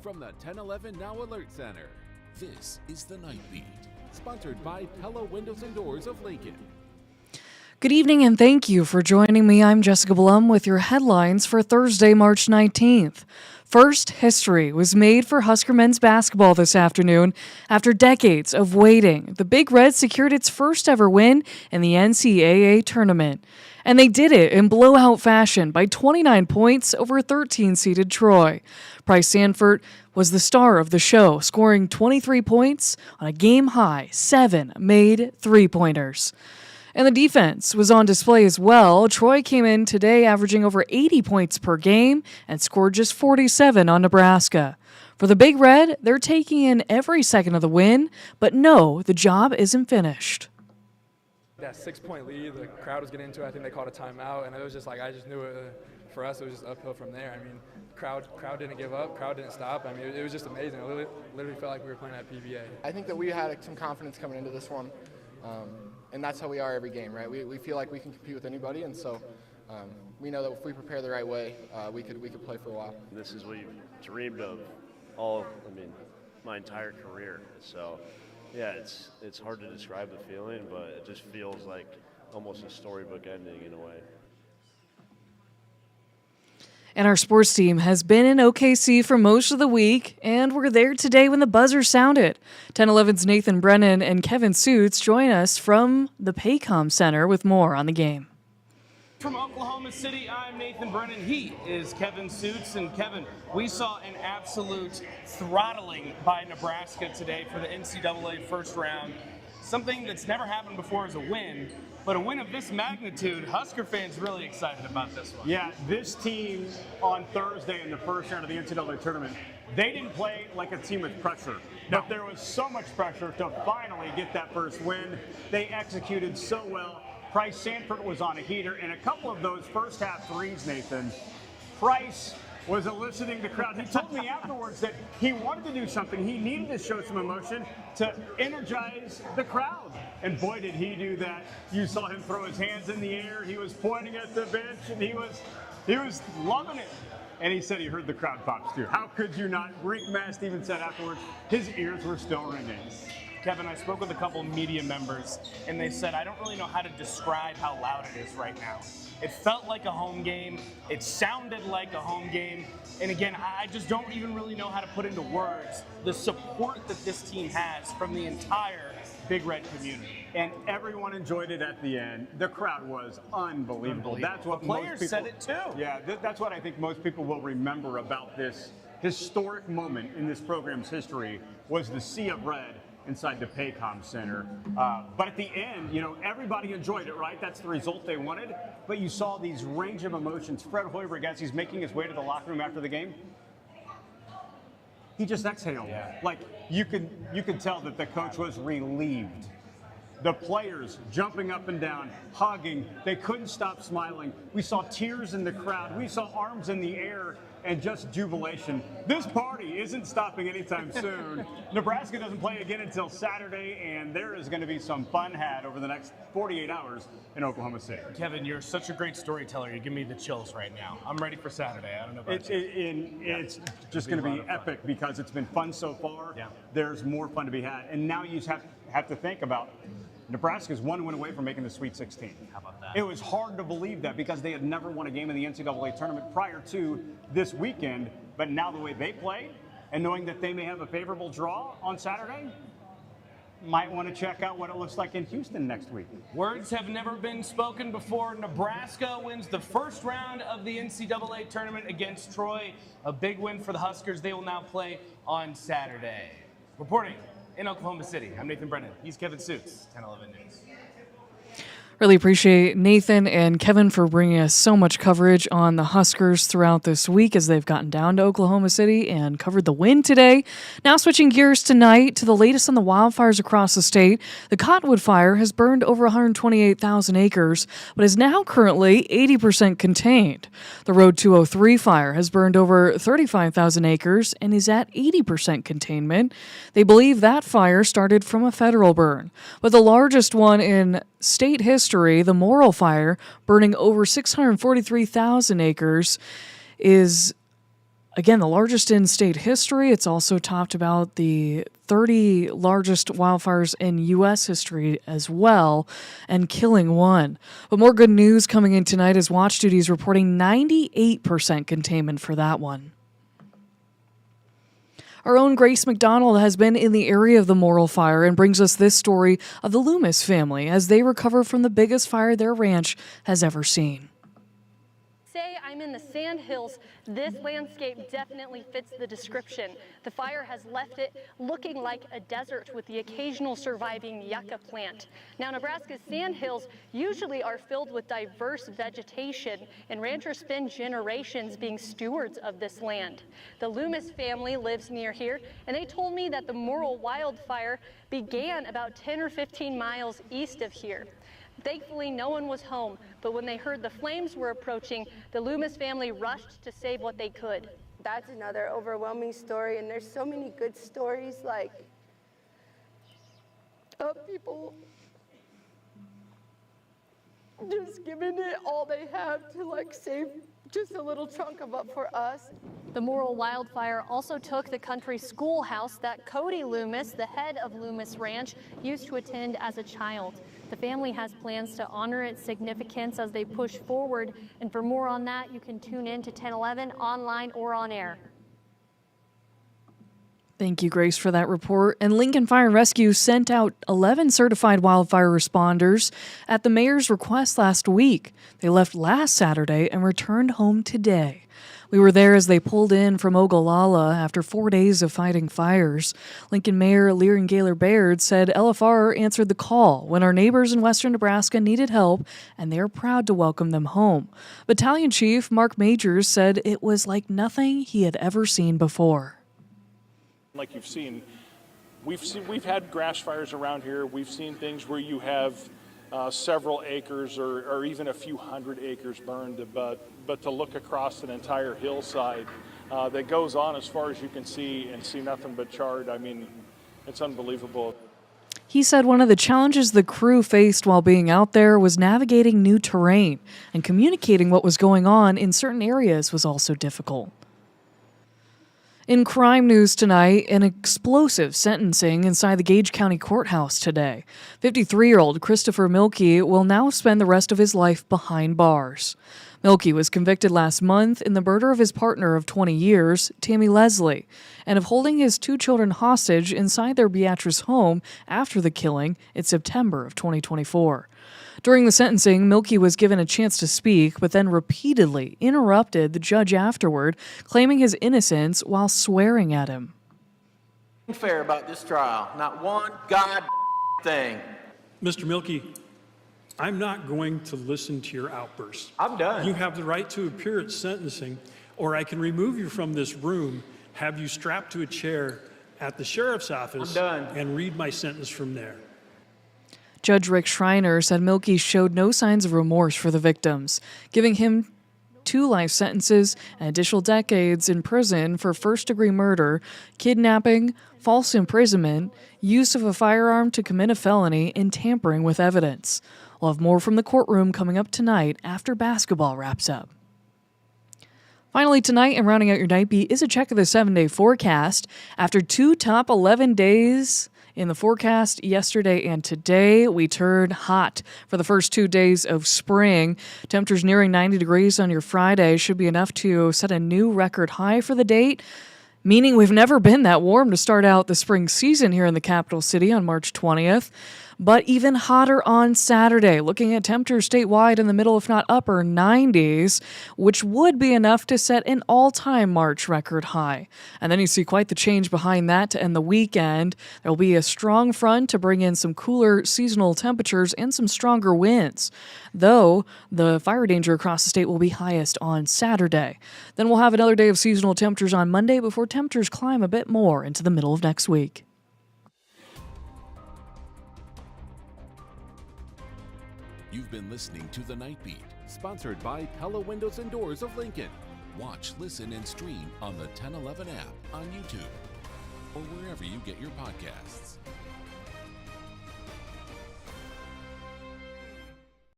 From the 1011 Now Alert Center, this is the Night Beat, sponsored by Pella Windows and Doors of Lincoln. Good evening and thank you for joining me. I'm Jessica Blum with your headlines for Thursday, March 19th. First history was made for Husker men's basketball this afternoon. After decades of waiting, the Big Red secured its first ever win in the NCAA Tournament. And they did it in blowout fashion by 29 points over 13-seeded Troy. Bryce Sanford was the star of the show, scoring 23 points on a game-high 7 made three-pointers. And the defense was on display as well. Troy came in today averaging over 80 points per game and scored just 47 on Nebraska. For the Big Red, they're taking in every second of the win, but no, the job isn't finished. That 6-point lead, the crowd was getting into it. I think they called a timeout, and it was just like I just knew it. For us, it was just uphill from there. I mean, crowd didn't give up, crowd didn't stop. I mean, it was just amazing. It literally felt like we were playing at PBA. I think that we had some confidence coming into this one, and that's how we are every game, right? We feel like we can compete with anybody, and so we know that if we prepare the right way, we could play for a while. This is what you've dreamed of my entire career. So. Yeah, it's hard to describe the feeling, but it just feels like almost a storybook ending in a way. And our sports team has been in OKC for most of the week, and we're there today when the buzzer sounded. 10-11's Nathan Brennan and Kevin Suits join us from the Paycom Center with more on the game. From Oklahoma City, I'm Nathan Brennan. He is Kevin Suits. And Kevin, we saw an absolute throttling by Nebraska today for the NCAA first round. Something that's never happened before is a win, but a win of this magnitude, Husker fans really excited about this one. Yeah, this team on Thursday in the first round of the NCAA tournament, they didn't play like a team with pressure. No. But there was so much pressure to finally get that first win. They executed so well. Bryce Sanford was on a heater, and a couple of those first half threes, Nathan, Bryce was eliciting the crowd. He told me afterwards that he wanted to do something. He needed to show some emotion to energize the crowd. And boy, did he do that. You saw him throw his hands in the air. He was pointing at the bench, and he was loving it. And he said he heard the crowd pops too. How could you not? Rick Mast even said afterwards, his ears were still ringing. Kevin, I spoke with a couple media members, and they said, I don't really know how to describe how loud it is right now. It felt like a home game. It sounded like a home game. And again, I just don't even really know how to put into words the support that this team has from the entire Big Red community. And everyone enjoyed it at the end. The crowd was unbelievable. That's what the players said it too. Yeah, that's what I think most people will remember about this historic moment in this program's history was the sea of red inside the Paycom Center. But at the end, everybody enjoyed it, right? That's the result they wanted. But you saw these range of emotions. Fred Hoiberg, as he's making his way to the locker room after the game, he just exhaled. Yeah. Like you could tell that the coach was relieved. The players jumping up and down, hugging. They couldn't stop smiling. We saw tears in the crowd. We saw arms in the air and just jubilation. This party isn't stopping anytime soon. Nebraska doesn't play again until Saturday, and there is going to be some fun had over the next 48 hours in Oklahoma City. Kevin, you're such a great storyteller. You give me the chills right now. I'm ready for Saturday. I don't know about you. It's just going to be epic because it's been fun so far. Yeah. There's more fun to be had. And now you just have to think about Nebraska's one win away from making the Sweet 16. How about that? It was hard to believe that because they had never won a game in the NCAA tournament prior to this weekend. But now the way they play and knowing that they may have a favorable draw on Saturday, might want to check out what it looks like in Houston next week. Words have never been spoken before. Nebraska wins the first round of the NCAA tournament against Troy. A big win for the Huskers. They will now play on Saturday. Reporting in Oklahoma City, I'm Nathan Brennan. He's Kevin Suits, 10-11 News. Really appreciate Nathan and Kevin for bringing us so much coverage on the Huskers throughout this week as they've gotten down to Oklahoma City and covered the win today. Now switching gears tonight to the latest on the wildfires across the state. The Cottonwood Fire has burned over 128,000 acres, but is now currently 80% contained. The Road 203 fire has burned over 35,000 acres and is at 80% containment. They believe that fire started from a federal burn, but the largest one in state history, the Morrill Fire, burning over 643,000 acres, is Again, the largest in state history. It's also topped about the 30 largest wildfires in U.S. history as well, and killing one. But more good news coming in tonight as Watch Duty is reporting 98% containment for that one. Our own Grace McDonald has been in the area of the Morrill Fire and brings us this story of the Loomis family as they recover from the biggest fire their ranch has ever seen. I'm in the sand hills. This landscape definitely fits the description. The fire has left it looking like a desert with the occasional surviving yucca plant. Now, Nebraska's sand hills usually are filled with diverse vegetation, and ranchers spend generations being stewards of this land. The Loomis family lives near here, and they told me that the Morrill wildfire began about 10 or 15 miles east of here. Thankfully, no one was home, but when they heard the flames were approaching, the Loomis family rushed to save what they could. That's another overwhelming story, and there's so many good stories, like of people just giving it all they have to like save just a little chunk of it for us. The Morrill wildfire also took the country schoolhouse that Cody Loomis, the head of Loomis Ranch, used to attend as a child. The family has plans to honor its significance as they push forward, and for more on that, you can tune in to 1011 online or on air. Thank you, Grace, for that report. And Lincoln Fire and Rescue sent out 11 certified wildfire responders at the mayor's request last week. They left last Saturday and returned home today. We were there as they pulled in from Ogallala after 4 days of fighting fires. Lincoln Mayor Lyron Gaylor Baird said LFR answered the call when our neighbors in western Nebraska needed help, and they are proud to welcome them home. Battalion Chief Mark Majors said it was like nothing he had ever seen before. Like you've seen, we've had grass fires around here. We've seen things where you have several acres or even a few hundred acres burned, but to look across an entire hillside that goes on as far as you can see and see nothing but charred, I mean, it's unbelievable. He said one of the challenges the crew faced while being out there was navigating new terrain, and communicating what was going on in certain areas was also difficult. In crime news tonight, an explosive sentencing inside the Gage County Courthouse today. 53-year-old Christopher Milkey will now spend the rest of his life behind bars. Milkey was convicted last month in the murder of his partner of 20 years, Tammy Leslie, and of holding his 2 children hostage inside their Beatrice home after the killing in September of 2024. During the sentencing, Milkey was given a chance to speak, but then repeatedly interrupted the judge afterward, claiming his innocence while swearing at him. Fair about this trial, not one god thing. Mr. Milkey, I'm not going to listen to your outbursts. I'm done. You have the right to appear at sentencing, or I can remove you from this room, have you strapped to a chair at the sheriff's office, and read my sentence from there. Judge Rick Schreiner said Milkey showed no signs of remorse for the victims, giving him 2 life sentences and additional decades in prison for first-degree murder, kidnapping, false imprisonment, use of a firearm to commit a felony, and tampering with evidence. We'll have more from the courtroom coming up tonight after basketball wraps up. Finally tonight, and rounding out your night beat, is a check of the 7-day forecast. After 2 top 11 days in the forecast yesterday and today, we turned hot for the first 2 days of spring. Temperatures nearing 90 degrees on your Friday should be enough to set a new record high for the date, meaning we've never been that warm to start out the spring season here in the capital city on March 20th. But even hotter on Saturday, looking at temperatures statewide in the middle, if not upper 90s, which would be enough to set an all-time March record high. And then you see quite the change behind that to end the weekend. There will be a strong front to bring in some cooler seasonal temperatures and some stronger winds, though the fire danger across the state will be highest on Saturday. Then we'll have another day of seasonal temperatures on Monday before temperatures climb a bit more into the middle of next week. You've been listening to The Night Beat, sponsored by Pella Windows and Doors of Lincoln. Watch, listen, and stream on the 1011 app on YouTube or wherever you get your podcasts.